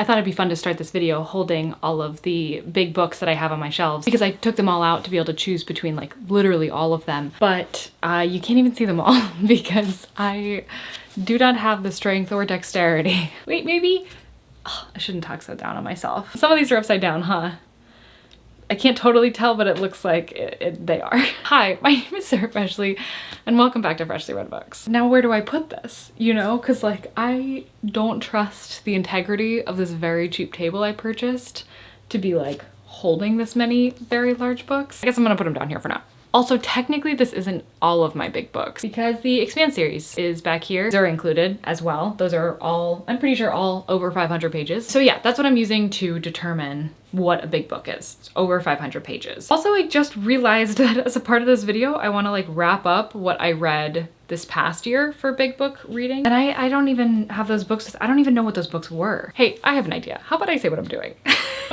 I thought it'd be fun to start this video holding all of the big books that I have on my shelves because I took them all out to be able to choose between like literally all of them. But you can't even see them all because I do not have the strength or dexterity. Wait, maybe? Oh, I shouldn't talk so down on myself. Some of these are upside down, huh? I can't totally tell, but it looks like they are. Hi, my name is Sarah Freshly, and welcome back to Freshly Read Books. Now, where do I put this? You know, because like I don't trust the integrity of this very cheap table I purchased to be like holding this many very large books. I guess I'm gonna put them down here for now. Also, technically this isn't all of my big books because the Expand series is back here. They're included as well. Those are all, I'm pretty sure all over 500 pages. So yeah, that's what I'm using to determine what a big book is. It's over 500 pages. Also, I just realized that as a part of this video, I want to like wrap up what I read this past year for big book reading. And I don't even have those books. I don't even know what those books were. Hey, I have an idea. How about I say what I'm doing?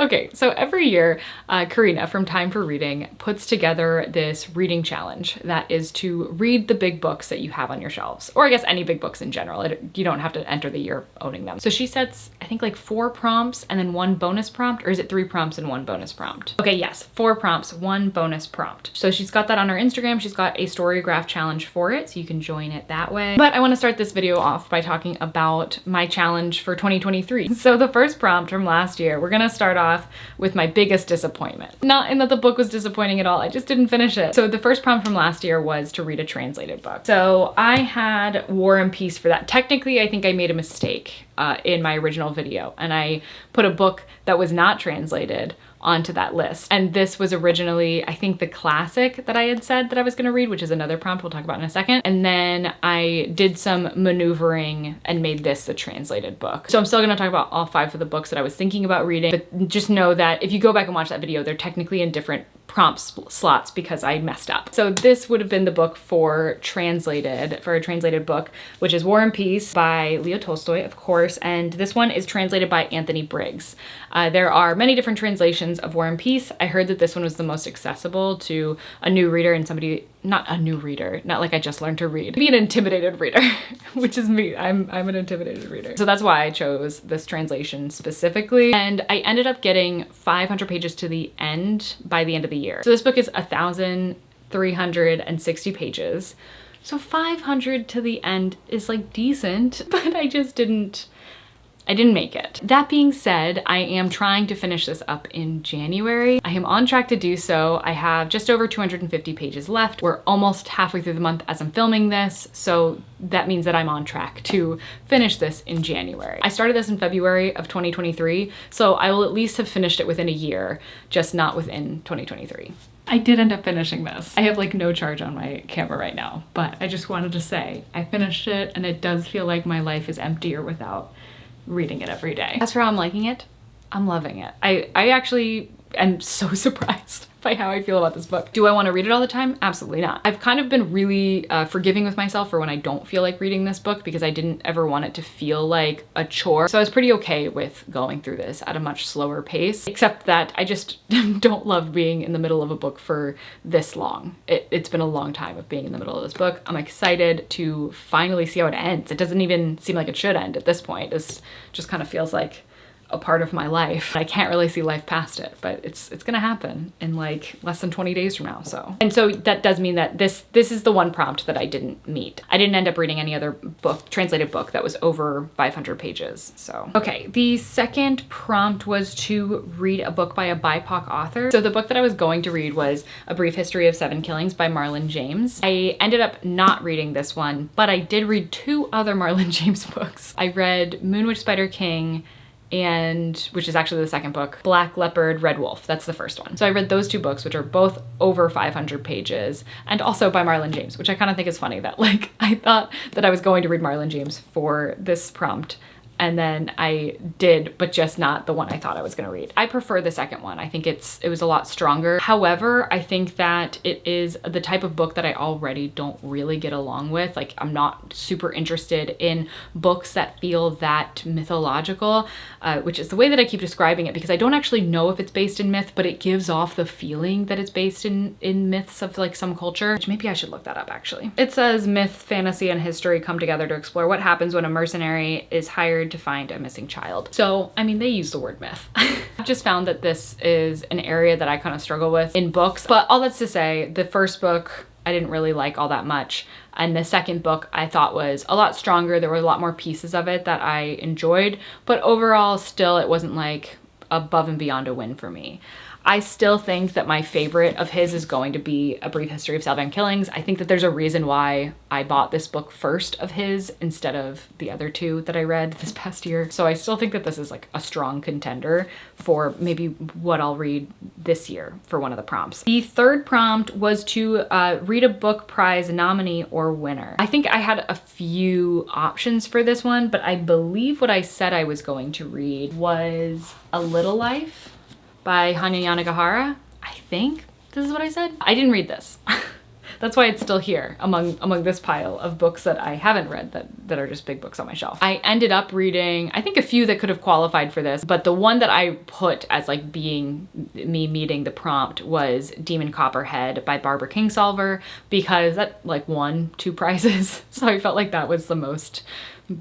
Okay, so every year, Karina from Time for Reading puts together this reading challenge that is to read the big books that you have on your shelves, or I guess any big books in general. You don't have to enter the year owning them. So she sets, I think like 4 prompts and then 1 bonus prompt, or is it 3 prompts and 1 bonus prompt? Okay, yes, 4 prompts, 1 bonus prompt. So she's got that on her Instagram. She's got a Storygraph challenge for it, so you can join it that way. But I want to start this video off by talking about my challenge for 2023. So the first prompt from last year, we're gonna start off with my biggest disappointment. Not in that the book was disappointing at all, I just didn't finish it. So the first prompt from last year was to read a translated book. So I had War and Peace for that. Technically, I think I made a mistake in my original video, and I put a book that was not translated onto that list. And this was originally, I think, the classic that I had said that I was gonna read, which is another prompt we'll talk about in a second. And then I did some maneuvering and made this the translated book. So I'm still gonna talk about all 5 of the books that I was thinking about reading, but just know that if you go back and watch that video, they're technically in different prompt slots because I messed up. So this would have been the book for a translated book, which is War and Peace by Leo Tolstoy, of course. And this one is translated by Anthony Briggs. There are many different translations of War and Peace. I heard that this one was the most accessible to a new reader and somebody, not a new reader, not like I just learned to read, be an intimidated reader, which is me. I'm an intimidated reader. So that's why I chose this translation specifically. And I ended up getting 500 pages to the end by the end of the year. So this book is 1,360 pages. So 500 to the end is like decent, but I didn't make it. That being said, I am trying to finish this up in January. I am on track to do so. I have just over 250 pages left. We're almost halfway through the month as I'm filming this, so that means that I'm on track to finish this in January. I started this in February of 2023, so I will at least have finished it within a year, just not within 2023. I did end up finishing this. I have like no charge on my camera right now, but I just wanted to say I finished it, and it does feel like my life is emptier without reading it every day. As for how I'm liking it, I'm loving it. I actually am so surprised by how I feel about this book. Do I want to read it all the time? Absolutely not. I've kind of been really forgiving with myself for when I don't feel like reading this book because I didn't ever want it to feel like a chore. So I was pretty okay with going through this at a much slower pace, except that I just don't love being in the middle of a book for this long. It's been a long time of being in the middle of this book. I'm excited to finally see how it ends. It doesn't even seem like it should end at this point. This just kind of feels like a part of my life. I can't really see life past it, but it's gonna happen in like less than 20 days from now. And so that does mean that this is the one prompt that I didn't meet. I didn't end up reading any other book, translated book, that was over 500 pages. So, okay, the second prompt was to read a book by a BIPOC author. So the book that I was going to read was A Brief History of 7 Killings by Marlon James. I ended up not reading this one, but I did read 2 other Marlon James books. I read Moonwitch Spider King, and which is actually the second book, Black Leopard, Red Wolf. That's the first one. So I read those 2 books, which are both over 500 pages, and also by Marlon James, which I kind of think is funny that like I thought that I was going to read Marlon James for this prompt, and then I did, but just not the one I thought I was gonna read. I prefer the second one. I think it was a lot stronger. However, I think that it is the type of book that I already don't really get along with. Like, I'm not super interested in books that feel that mythological, which is the way that I keep describing it, because I don't actually know if it's based in myth, but it gives off the feeling that it's based in myths of like some culture, which maybe I should look that up actually. It says myth, fantasy, and history come together to explore what happens when a mercenary is hired to find a missing child. So, I mean, they use the word myth. I've just found that this is an area that I kind of struggle with in books. But all that's to say, the first book I didn't really like all that much. And the second book I thought was a lot stronger. There were a lot more pieces of it that I enjoyed. But overall, still, it wasn't like above and beyond a win for me. I still think that my favorite of his is going to be A Brief History of Salvan Killings. I think that there's a reason why I bought this book first of his instead of the other two that I read this past year. So I still think that this is like a strong contender for maybe what I'll read this year for one of the prompts. The third prompt was to read a book prize nominee or winner. I think I had a few options for this one, but I believe what I said I was going to read was A Little Life by Hanya Yanagihara. I think this is what I said. I didn't read this. That's why it's still here among this pile of books that I haven't read that are just big books on my shelf. I ended up reading, I think, a few that could have qualified for this, but the one that I put as like being me meeting the prompt was Demon Copperhead by Barbara Kingsolver, because that like won 2 prizes. So I felt like that was the most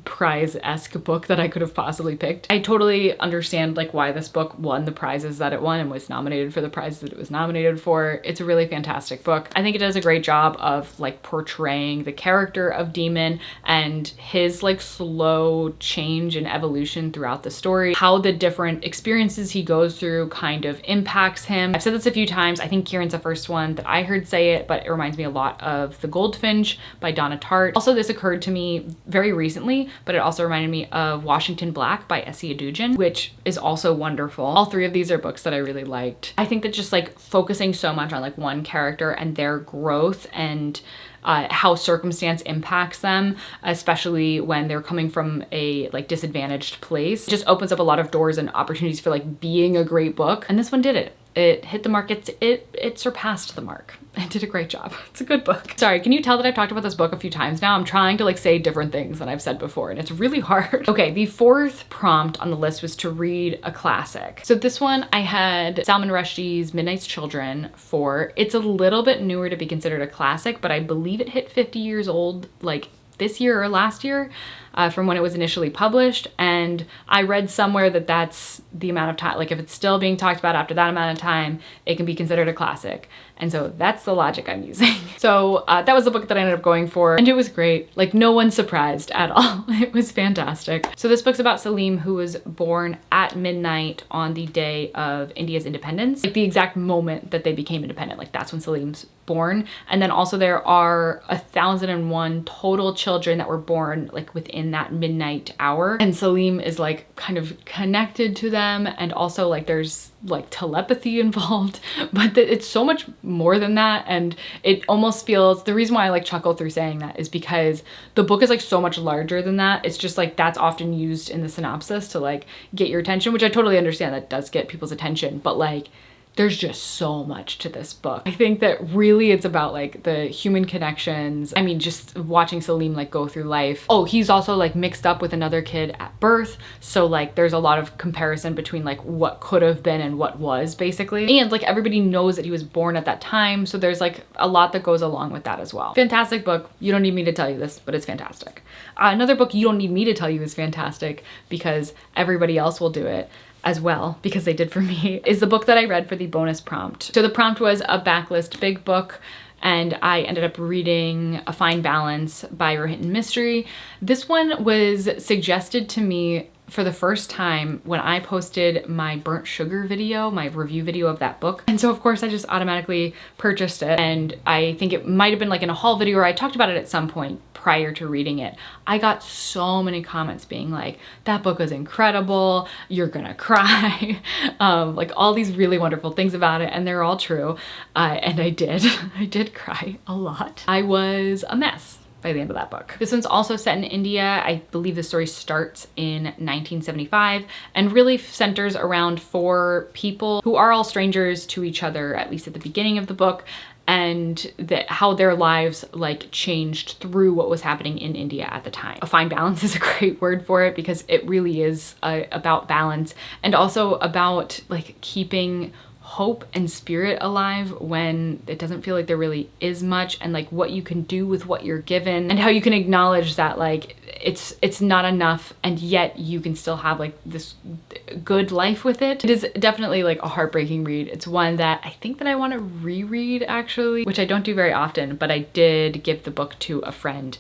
prize-esque book that I could have possibly picked. I totally understand like why this book won the prizes that it won and was nominated for the prizes that it was nominated for. It's a really fantastic book. I think it does a great job of like portraying the character of Demon and his like slow change and evolution throughout the story, how the different experiences he goes through kind of impacts him. I've said this a few times. I think Kieran's the first one that I heard say it, but it reminds me a lot of The Goldfinch by Donna Tartt. Also, this occurred to me very recently, but it also reminded me of Washington Black by Essie Adujan, which is also wonderful. All 3 of these are books that I really liked. I think that just like focusing so much on like one character and their growth and how circumstance impacts them, especially when they're coming from a like disadvantaged place, just opens up a lot of doors and opportunities for like being a great book. And this one did it. It hit the mark. It surpassed the mark. It did a great job. It's a good book. Sorry, can you tell that I've talked about this book a few times now? I'm trying to like say different things than I've said before, and it's really hard. Okay, the 4th prompt on the list was to read a classic. So this one I had Salman Rushdie's Midnight's Children for. It's a little bit newer to be considered a classic, but I believe it hit 50 years old like this year or last year from when it was initially published. And I read somewhere that that's the amount of time, like if it's still being talked about after that amount of time, it can be considered a classic. And so that's the logic I'm using. So that was the book that I ended up going for, and it was great. Like no one's surprised at all. It was fantastic. So this book's about Salim, who was born at midnight on the day of India's independence, like the exact moment that they became independent. Like that's when Salim's born. And then also there are 1,001 total children that were born like within that midnight hour. And Salim is like kind of connected to them. And also like there's like telepathy involved, but it's so much more than that. And it almost feels, the reason why I like chuckle through saying that is because the book is like so much larger than that. It's just like that's often used in the synopsis to like get your attention, which I totally understand that does get people's attention, but like there's just so much to this book. I think that really it's about like the human connections. I mean, just watching Salim like go through life. Oh, he's also like mixed up with another kid at birth. So like there's a lot of comparison between like what could have been and what was basically. And like everybody knows that he was born at that time. So there's like a lot that goes along with that as well. Fantastic book. You don't need me to tell you this, but it's fantastic. Another book you don't need me to tell you is fantastic because everybody else will do it as well, because they did for me, is the book that I read for the bonus prompt. So the prompt was a backlist big book, and I ended up reading A Fine Balance by Rohinton Mystery. This one was suggested to me for the first time when I posted my burnt sugar video, my review video of that book. And so of course I just automatically purchased it. And I think it might've been like in a haul video or I talked about it at some point prior to reading it. I got so many comments being like, that book was incredible, you're gonna cry, like all these really wonderful things about it, and they're all true. And I did cry a lot. I was a mess by the end of that book. This one's also set in India. I believe the story starts in 1975 and really centers around 4 people who are all strangers to each other, at least at the beginning of the book, and how their lives like changed through what was happening in India at the time. A Fine Balance is a great word for it because it really is about balance and also about like keeping hope and spirit alive when it doesn't feel like there really is much, and like what you can do with what you're given, and how you can acknowledge that like it's not enough and yet you can still have like this good life with it. It is definitely like a heartbreaking read. It's one that I think that I want to reread actually, which I don't do very often, but I did give the book to a friend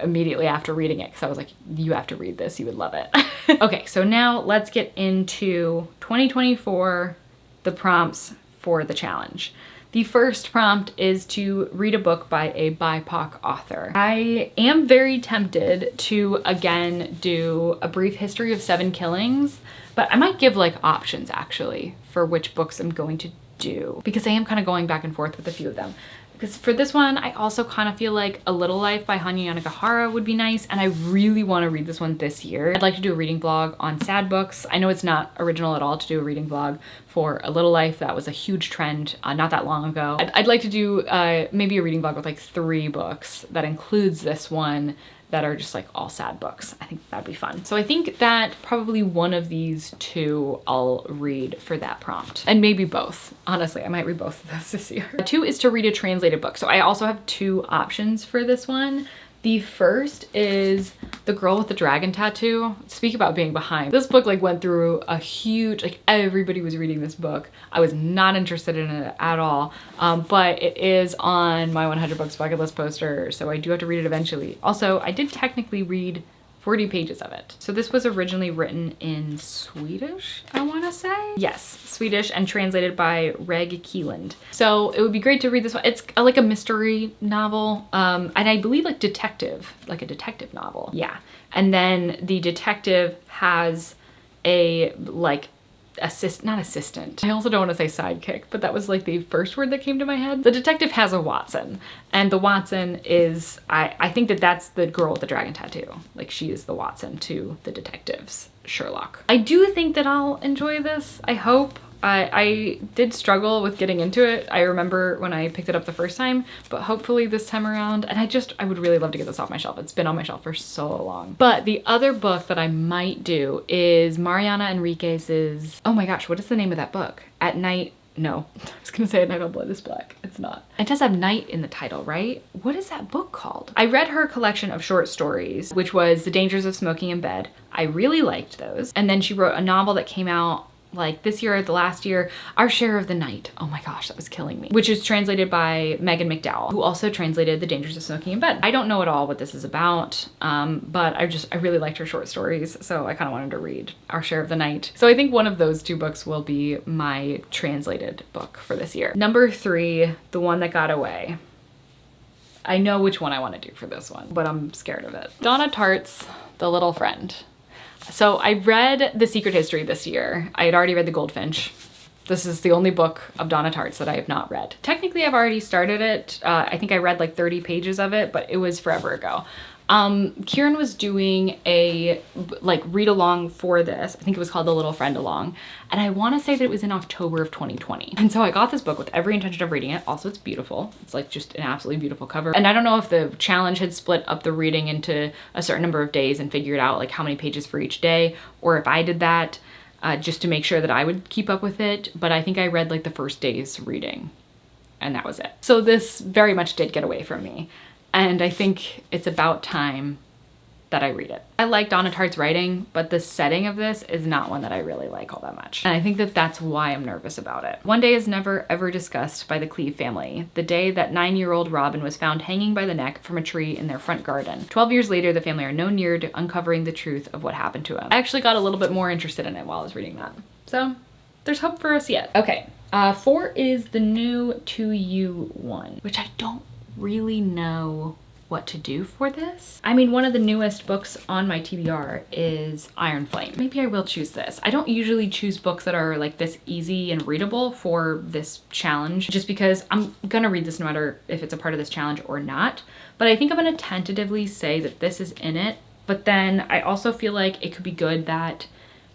immediately after reading it because I was like, you have to read this, you would love it. Okay, so now let's get into 2024, the prompts for the challenge. The first prompt is to read a book by a BIPOC author. I am very tempted to again do A Brief History of 7 Killings, but I might give like options actually for which books I'm going to do, because I am kind of going back and forth with a few of them. Because for this one, I also kind of feel like A Little Life by Hanya Yanagihara would be nice, and I really want to read this one this year. I'd like to do a reading vlog on sad books. I know it's not original at all to do a reading vlog for A Little Life. That was a huge trend not that long ago. I'd like to do maybe a reading vlog with like 3 books that includes this one that are just like all sad books. I think that'd be fun. So I think that probably one of these 2 I'll read for that prompt, and maybe both. Honestly, I might read both of those this year. 2 is to read a translated book. So I also have 2 options for this one. The first is The Girl with the Dragon Tattoo. Speak about being behind. This book like went through a huge, like everybody was reading this book. I was not interested in it at all, but it is on my 100 books bucket list poster, so I do have to read it eventually. Also, I did technically read 40 pages of it. So this was originally written in Swedish, I wanna say? Yes, Swedish, and translated by Reg Keeland. So it would be great to read this one. It's like a mystery novel, and I believe like detective, like a detective novel. Yeah, and then the detective has a like not assistant. I also don't want to say sidekick, but that was like the first word that came to my head. The detective has a Watson, and the Watson is, I think that that's the girl with the dragon tattoo. Like she is the Watson to the detective's Sherlock. I do think that I'll enjoy this, I hope. I did struggle with getting into it. I remember when I picked it up the first time, but hopefully this time around, and I would really love to get this off my shelf. It's been on my shelf for so long. But the other book that I might do is Mariana Enriquez's, oh my gosh, what is the name of that book? At Night, no, I was gonna say At Night All Blood is Black. It's not. It does have night in the title, right? What is that book called? I read her collection of short stories, which was The Dangers of Smoking in Bed. I really liked those. And then she wrote a novel that came out like this year or the last year, Our Share of the Night. Oh my gosh, that was killing me. Which is translated by Megan McDowell, who also translated The Dangers of Smoking in Bed. I don't know at all what this is about, but I really liked her short stories, so I kind of wanted to read Our Share of the Night. So I think one of those 2 books will be my translated book for this year. Number 3, The One That Got Away. I know which one I want to do for this one, but I'm scared of it. Donna Tartt's The Little Friend. So I read The Secret History this year. I had already read The Goldfinch. This is the only book of Donna Tartt's that I have not read. Technically, I've already started it. I think I read like 30 pages of it, but it was forever ago. Kieran was doing a like read along for this. I think it was called The Little Friend Along. And I want to say that it was in October of 2020. And so I got this book with every intention of reading it. Also, it's beautiful. It's like just an absolutely beautiful cover. And I don't know if the challenge had split up the reading into a certain number of days and figured out like how many pages for each day, or if I did that just to make sure that I would keep up with it. But I think I read like the first day's reading and that was it. So this very much did get away from me. And I think it's about time that I read it. I like Donna Tartt's writing, but the setting of this is not one that I really like all that much. And I think that that's why I'm nervous about it. One day is never ever discussed by the Cleve family. The day that 9-year-old Robin was found hanging by the neck from a tree in their front garden. 12 years later, the family are no nearer to uncovering the truth of what happened to him. I actually got a little bit more interested in it while I was reading that. So there's hope for us yet. Okay, 4 is the new To You one, which I don't really know what to do for this. I mean, one of the newest books on my TBR is Iron Flame. Maybe I will choose this. I don't usually choose books that are like this easy and readable for this challenge, just because I'm gonna read this no matter if it's a part of this challenge or not. But I think I'm gonna tentatively say that this is in it. But then I also feel like it could be good that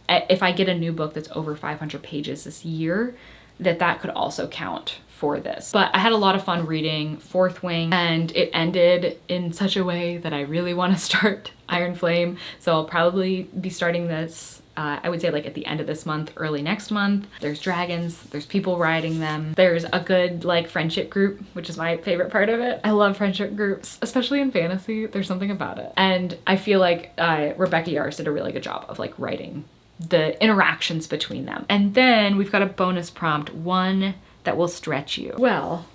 if I get a new book that's over 500 pages this year, that could also count for this. But I had a lot of fun reading Fourth Wing, and it ended in such a way that I really want to start Iron Flame. So I'll probably be starting this I would say like at the end of this month, early next month. There's dragons, there's people riding them. There's a good like friendship group, which is my favorite part of it. I love friendship groups, especially in fantasy. There's something about it. And I feel like Rebecca Yarros did a really good job of like writing the interactions between them. And then we've got a bonus prompt, one that will stretch you. Well,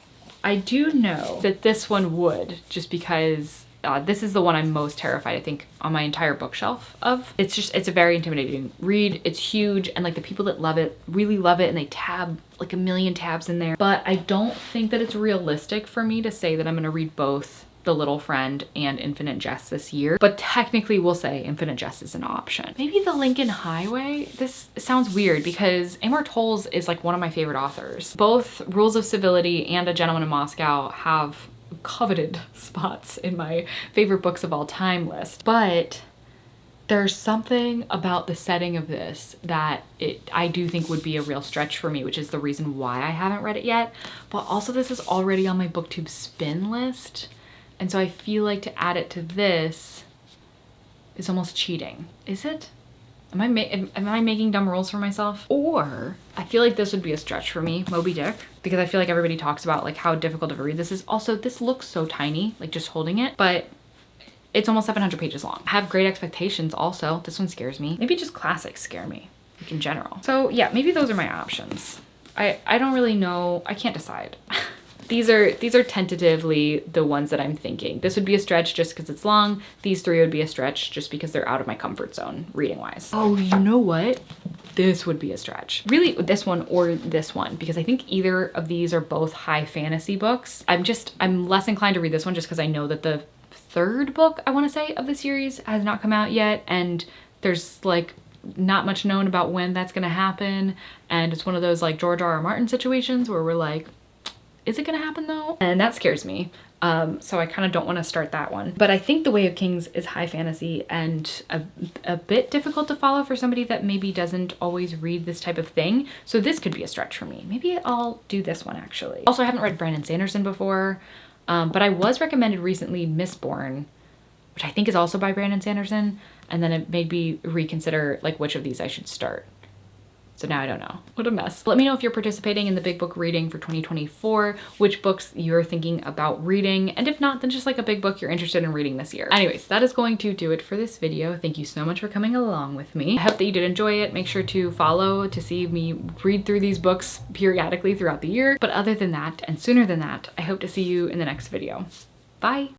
I do know that this one would, just because this is the one I'm most terrified, I think, on my entire bookshelf of. It's a very intimidating read. It's huge, and like the people that love it really love it, and they tab like a million tabs in there. But I don't think that it's realistic for me to say that I'm gonna read both The Little Friend and Infinite Jest this year, but technically we'll say Infinite Jest is an option. Maybe The Lincoln Highway? This sounds weird because Amor Towles is like one of my favorite authors. Both Rules of Civility and A Gentleman in Moscow have coveted spots in my favorite books of all time list, but there's something about the setting of this that I do think would be a real stretch for me, which is the reason why I haven't read it yet. But also this is already on my BookTube spin list. And so I feel like to add it to this is almost cheating. Is it? Am I making dumb rules for myself? Or I feel like this would be a stretch for me, Moby Dick, because I feel like everybody talks about like how difficult of a read this is. Also, this looks so tiny, like just holding it, but it's almost 700 pages long. I have great expectations also. This one scares me. Maybe just classics scare me, like in general. So yeah, maybe those are my options. I don't really know. I can't decide. These are tentatively the ones that I'm thinking. This would be a stretch just because it's long. These three would be a stretch just because they're out of my comfort zone reading wise. Oh, you know what? This would be a stretch. Really this one or this one, because I think either of these are both high fantasy books. I'm less inclined to read this one just because I know that the third book, I want to say, of the series has not come out yet, and there's like not much known about when that's gonna happen. And it's one of those like George R.R. Martin situations where we're like, is it gonna happen though? And that scares me. So I kind of don't want to start that one. But I think The Way of Kings is high fantasy and a bit difficult to follow for somebody that maybe doesn't always read this type of thing. So this could be a stretch for me. Maybe I'll do this one actually. Also, I haven't read Brandon Sanderson before, but I was recommended recently Mistborn, which I think is also by Brandon Sanderson. And then it made me reconsider like which of these I should start. So now I don't know. What a mess. Let me know if you're participating in the big book reading for 2024, which books you're thinking about reading, and if not, then just like a big book you're interested in reading this year. Anyways, that is going to do it for this video. Thank you so much for coming along with me. I hope that you did enjoy it. Make sure to follow to see me read through these books periodically throughout the year. But other than that, and sooner than that, I hope to see you in the next video. Bye.